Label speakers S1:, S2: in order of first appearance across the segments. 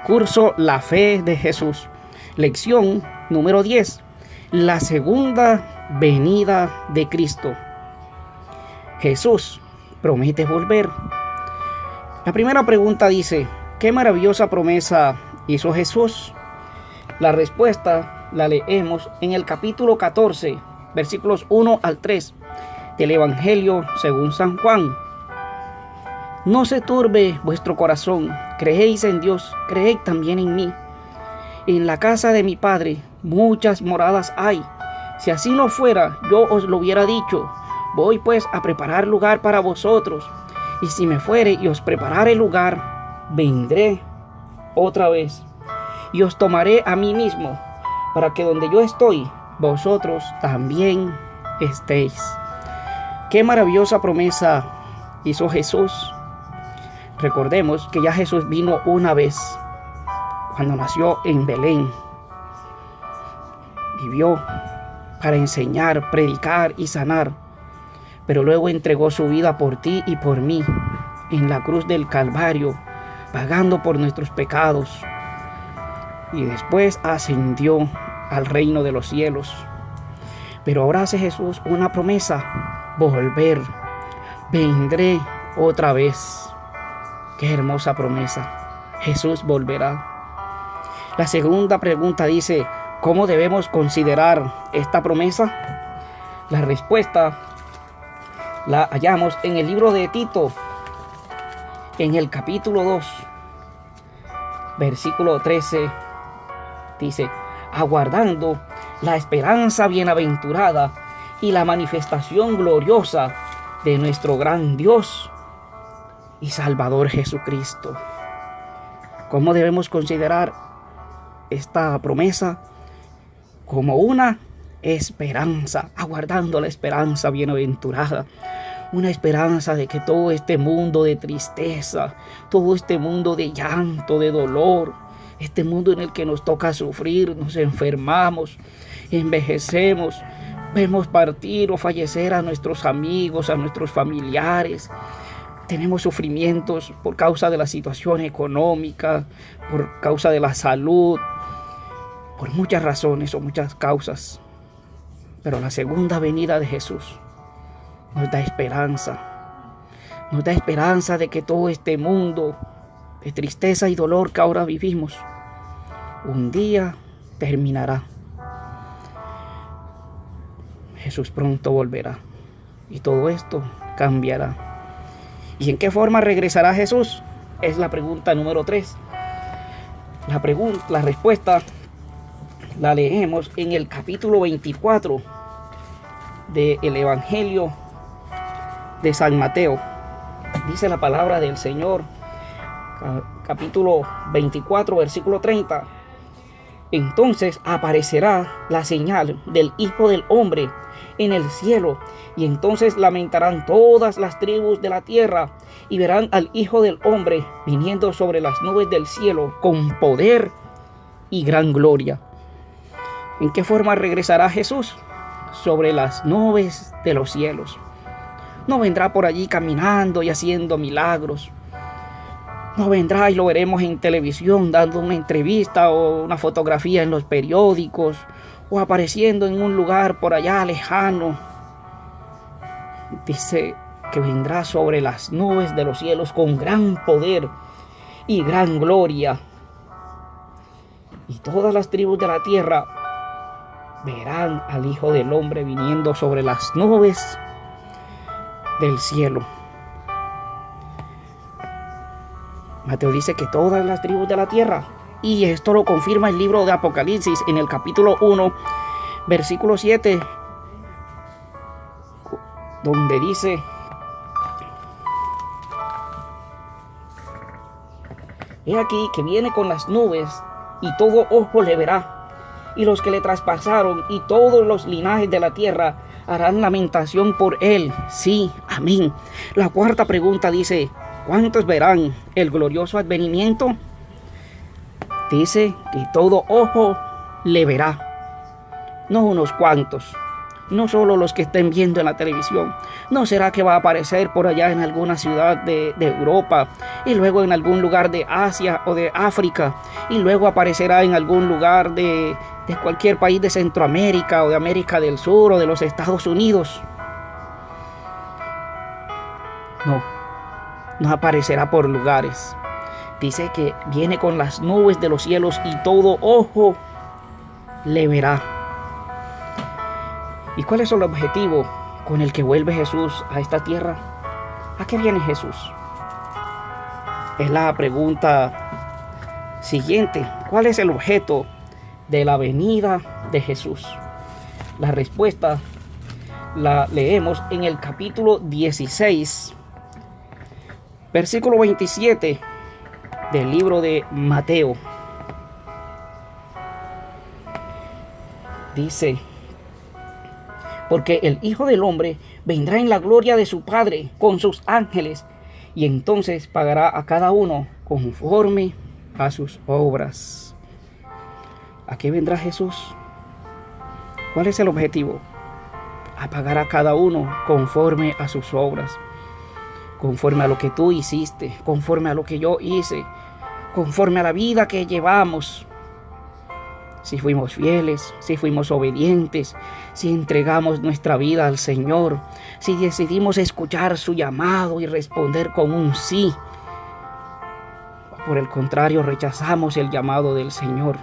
S1: Curso La Fe de Jesús. Lección número 10. La segunda venida de Cristo. Jesús promete volver. La primera pregunta dice: ¿qué maravillosa promesa hizo Jesús? La respuesta la leemos en el capítulo 14, versículos 1 al 3 del Evangelio según San Juan. No se turbe vuestro corazón, creéis en Dios, creed también en mí. En la casa de mi Padre muchas moradas hay. Si así no fuera, yo os lo hubiera dicho. Voy pues a preparar lugar para vosotros. Y si me fuere y os preparare lugar, vendré otra vez y os tomaré a mí mismo, para que donde yo estoy, vosotros también estéis. Qué maravillosa promesa hizo Jesús. Recordemos que ya Jesús vino una vez, cuando nació en Belén. Vivió para enseñar, predicar y sanar, pero luego entregó su vida por ti y por mí en la cruz del Calvario, pagando por nuestros pecados, y después ascendió al reino de los cielos. Pero ahora hace Jesús una promesa: volver, vendré otra vez. Qué hermosa promesa. Jesús volverá. La segunda pregunta dice: ¿cómo debemos considerar esta promesa? La respuesta la hallamos en el libro de Tito, en el capítulo 2, versículo 13. Dice: aguardando la esperanza bienaventurada y la manifestación gloriosa de nuestro gran Dios y Salvador Jesucristo. ¿Cómo debemos considerar esta promesa? Como una esperanza, aguardando la esperanza bienaventurada, una esperanza de que todo este mundo de tristeza, todo este mundo de llanto, de dolor, este mundo en el que nos toca sufrir, nos enfermamos, envejecemos, vemos partir o fallecer a nuestros amigos, a nuestros familiares, tenemos sufrimientos por causa de la situación económica, por causa de la salud, por muchas razones o muchas causas. Pero la segunda venida de Jesús nos da esperanza. Nos da esperanza de que todo este mundo de tristeza y dolor que ahora vivimos, un día terminará. Jesús pronto volverá y todo esto cambiará. ¿Y en qué forma regresará Jesús? Es la pregunta número 3. La respuesta la leemos en el capítulo 24 del Evangelio de San Mateo. Dice la palabra del Señor, capítulo 24, versículo 30. Entonces aparecerá la señal del Hijo del Hombre en el cielo, y entonces lamentarán todas las tribus de la tierra, y verán al Hijo del Hombre viniendo sobre las nubes del cielo con poder y gran gloria. ¿En qué forma regresará Jesús? Sobre las nubes de los cielos. No vendrá por allí caminando y haciendo milagros. No vendrá y lo veremos en televisión dando una entrevista o una fotografía en los periódicos, o apareciendo en un lugar por allá lejano. Dice que vendrá sobre las nubes de los cielos con gran poder y gran gloria. Y todas las tribus de la tierra verán al Hijo del Hombre viniendo sobre las nubes del cielo. Mateo dice que todas las tribus de la tierra, y esto lo confirma el libro de Apocalipsis en el capítulo 1, versículo 7, donde dice: he aquí que viene con las nubes, y todo ojo le verá, y los que le traspasaron y todos los linajes de la tierra harán lamentación por él. Sí, amén. La cuarta pregunta dice: ¿cuántos verán el glorioso advenimiento? Dice que todo ojo le verá. No unos cuantos, no solo los que estén viendo en la televisión. ¿No será que va a aparecer por allá en alguna ciudad de Europa, y luego en algún lugar de Asia o de África, y luego aparecerá en algún lugar de cualquier país de Centroamérica o de América del Sur o de los Estados Unidos? No aparecerá por lugares. Dice que viene con las nubes de los cielos y todo ojo le verá. ¿Y cuál es el objetivo con el que vuelve Jesús a esta tierra? ¿A qué viene Jesús? Es la pregunta siguiente. ¿Cuál es el objeto de la venida de Jesús? La respuesta la leemos en el capítulo 16, versículo 27 del libro de Mateo. Dice: porque el Hijo del Hombre vendrá en la gloria de su Padre con sus ángeles, y entonces pagará a cada uno conforme a sus obras. ¿A qué vendrá Jesús? ¿Cuál es el objetivo? A pagar a cada uno conforme a sus obras, conforme a lo que tú hiciste, conforme a lo que yo hice, conforme a la vida que llevamos. Si fuimos fieles, si fuimos obedientes, si entregamos nuestra vida al Señor, si decidimos escuchar su llamado y responder con un sí, o por el contrario rechazamos el llamado del Señor.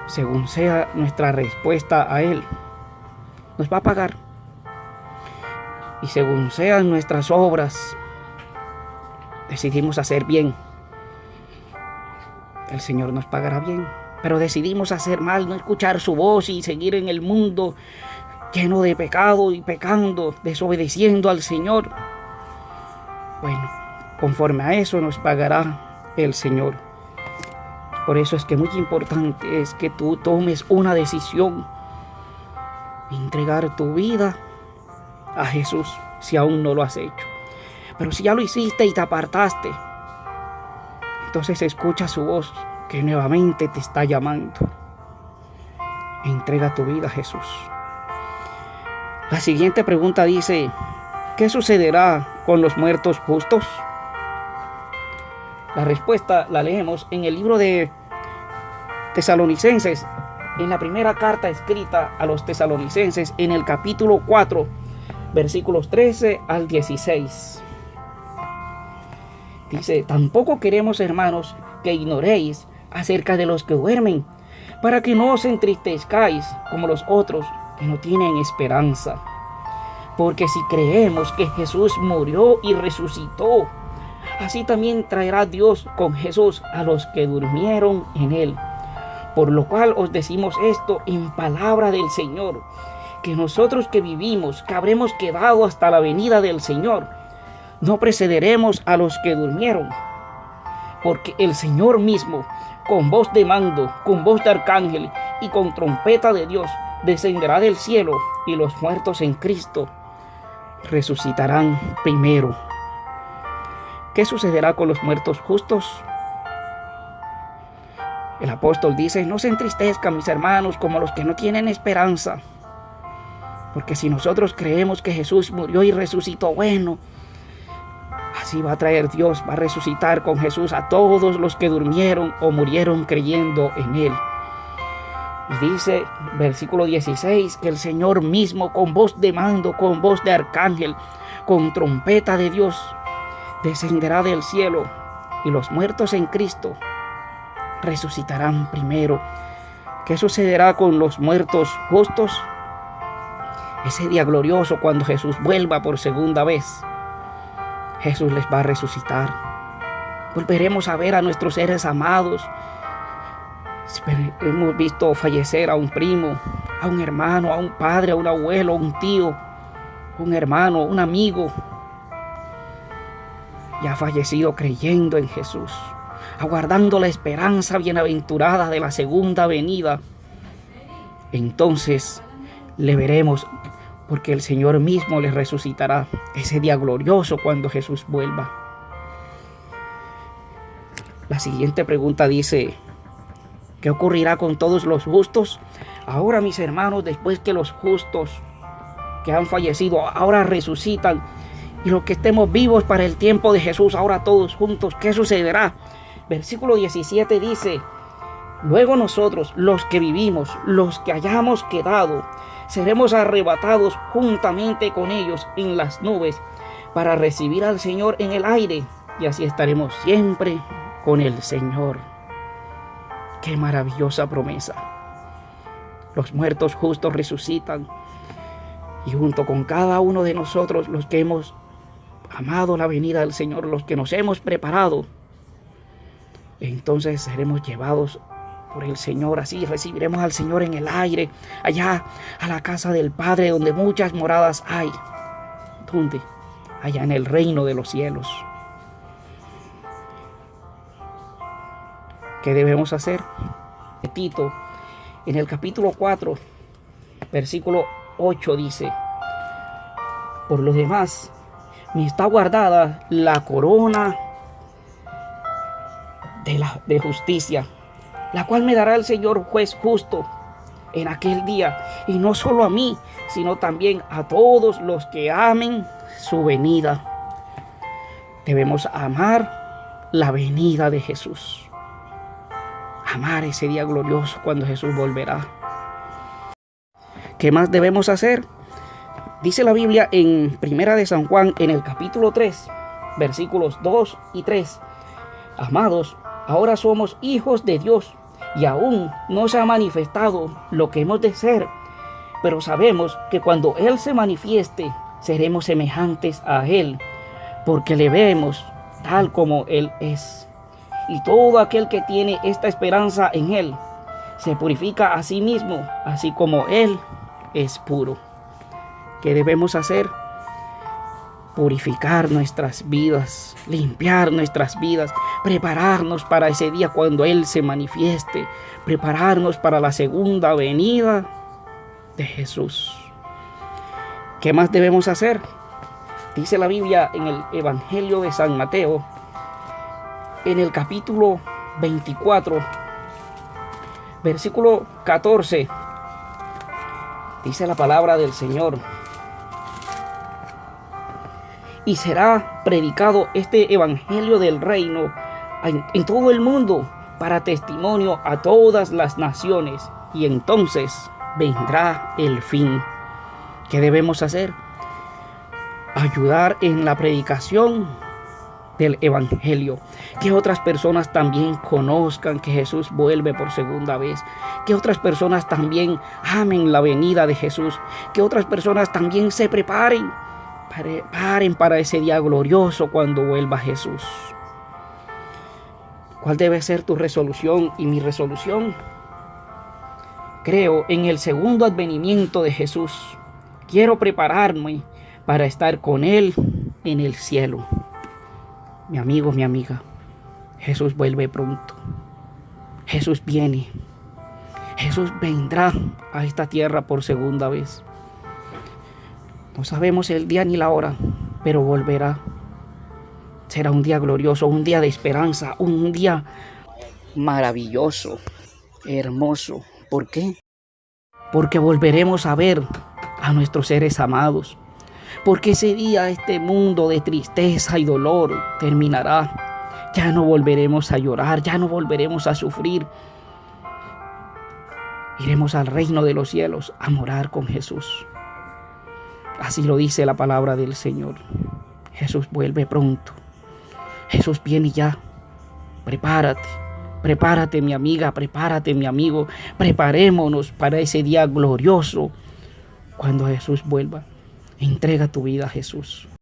S1: Según sea nuestra respuesta a Él, nos va a pagar. Y según sean nuestras obras, decidimos hacer bien, el Señor nos pagará bien. Pero decidimos hacer mal, no escuchar su voz y seguir en el mundo lleno de pecado y pecando, desobedeciendo al Señor. Bueno, conforme a eso nos pagará el Señor. Por eso es que muy importante es que tú tomes una decisión: entregar tu vida a Jesús, si aún no lo has hecho. Pero si ya lo hiciste y te apartaste, entonces escucha su voz que nuevamente te está llamando. Entrega tu vida a Jesús. La siguiente pregunta dice: ¿qué sucederá con los muertos justos? La respuesta la leemos en el libro de Tesalonicenses, en la primera carta escrita a los tesalonicenses, en el capítulo 4, versículos 13 al 16. Dice: tampoco queremos, hermanos, que ignoréis acerca de los que duermen, para que no os entristezcáis como los otros que no tienen esperanza. Porque si creemos que Jesús murió y resucitó, así también traerá Dios con Jesús a los que durmieron en él. Por lo cual os decimos esto en palabra del Señor, que nosotros que vivimos, que habremos quedado hasta la venida del Señor, no precederemos a los que durmieron. Porque el Señor mismo, con voz de mando, con voz de arcángel y con trompeta de Dios, descenderá del cielo, y los muertos en Cristo resucitarán primero. ¿Qué sucederá con los muertos justos? El apóstol dice: no se entristezcan, mis hermanos, como los que no tienen esperanza. Porque si nosotros creemos que Jesús murió y resucitó, bueno, así va a traer Dios, va a resucitar con Jesús a todos los que durmieron o murieron creyendo en Él. Y dice, versículo 16, que el Señor mismo, con voz de mando, con voz de arcángel, con trompeta de Dios, descenderá del cielo, y los muertos en Cristo resucitarán primero. ¿Qué sucederá con los muertos justos? Ese día glorioso, cuando Jesús vuelva por segunda vez, Jesús les va a resucitar. Volveremos a ver a nuestros seres amados. Hemos visto fallecer a un primo, a un hermano, a un padre, a un abuelo, a un tío, un hermano, un amigo. Y ha fallecido creyendo en Jesús, aguardando la esperanza bienaventurada de la segunda venida. Entonces le veremos, porque el Señor mismo les resucitará ese día glorioso cuando Jesús vuelva. La siguiente pregunta dice: ¿qué ocurrirá con todos los justos? Ahora, mis hermanos, después que los justos que han fallecido ahora resucitan, y los que estemos vivos para el tiempo de Jesús, ahora todos juntos, ¿qué sucederá? Versículo 17 dice: luego nosotros, los que vivimos, los que hayamos quedado, seremos arrebatados juntamente con ellos en las nubes para recibir al Señor en el aire, y así estaremos siempre con el Señor. ¡Qué maravillosa promesa! Los muertos justos resucitan, y junto con cada uno de nosotros, los que hemos amado la venida del Señor, los que nos hemos preparado, entonces seremos llevados por el Señor. Así recibiremos al Señor en el aire, allá a la casa del Padre, donde muchas moradas hay. ¿Dónde? Allá en el reino de los cielos. ¿Qué debemos hacer? Tito, en el capítulo 4, versículo 8 dice: por lo demás, me está guardada la corona de justicia, la cual me dará el Señor juez justo en aquel día, y no solo a mí, sino también a todos los que amen su venida. Debemos amar la venida de Jesús, amar ese día glorioso cuando Jesús volverá. ¿Qué más debemos hacer? Dice la Biblia en Primera de San Juan, en el capítulo 3, versículos 2 y 3. Amados, ahora somos hijos de Dios, y aún no se ha manifestado lo que hemos de ser, pero sabemos que cuando Él se manifieste, seremos semejantes a Él, porque le vemos tal como Él es. Y todo aquel que tiene esta esperanza en Él, se purifica a sí mismo, así como Él es puro. ¿Qué debemos hacer? Purificar nuestras vidas, limpiar nuestras vidas, prepararnos para ese día cuando Él se manifieste, prepararnos para la segunda venida de Jesús. ¿Qué más debemos hacer? Dice la Biblia en el Evangelio de San Mateo, en el capítulo 24, versículo 14, dice la palabra del Señor: y será predicado este evangelio del reino en todo el mundo para testimonio a todas las naciones, y entonces vendrá el fin. ¿Qué debemos hacer? Ayudar en la predicación del evangelio, que otras personas también conozcan que Jesús vuelve por segunda vez, que otras personas también amen la venida de Jesús, que otras personas también se preparen para ese día glorioso cuando vuelva Jesús. ¿Cuál debe ser tu resolución y mi resolución? Creo en el segundo advenimiento de Jesús. Quiero prepararme para estar con Él en el cielo. Mi amigo, mi amiga, Jesús vuelve pronto. Jesús viene. Jesús vendrá a esta tierra por segunda vez. No sabemos el día ni la hora, pero volverá. Será un día glorioso, un día de esperanza, un día maravilloso, hermoso. ¿Por qué? Porque volveremos a ver a nuestros seres amados. Porque ese día este mundo de tristeza y dolor terminará. Ya no volveremos a llorar, ya no volveremos a sufrir. Iremos al reino de los cielos a morar con Jesús. Así lo dice la palabra del Señor. Jesús vuelve pronto. Jesús viene ya. Prepárate. Prepárate, mi amiga. Prepárate, mi amigo. Preparémonos para ese día glorioso cuando Jesús vuelva. Entrega tu vida a Jesús.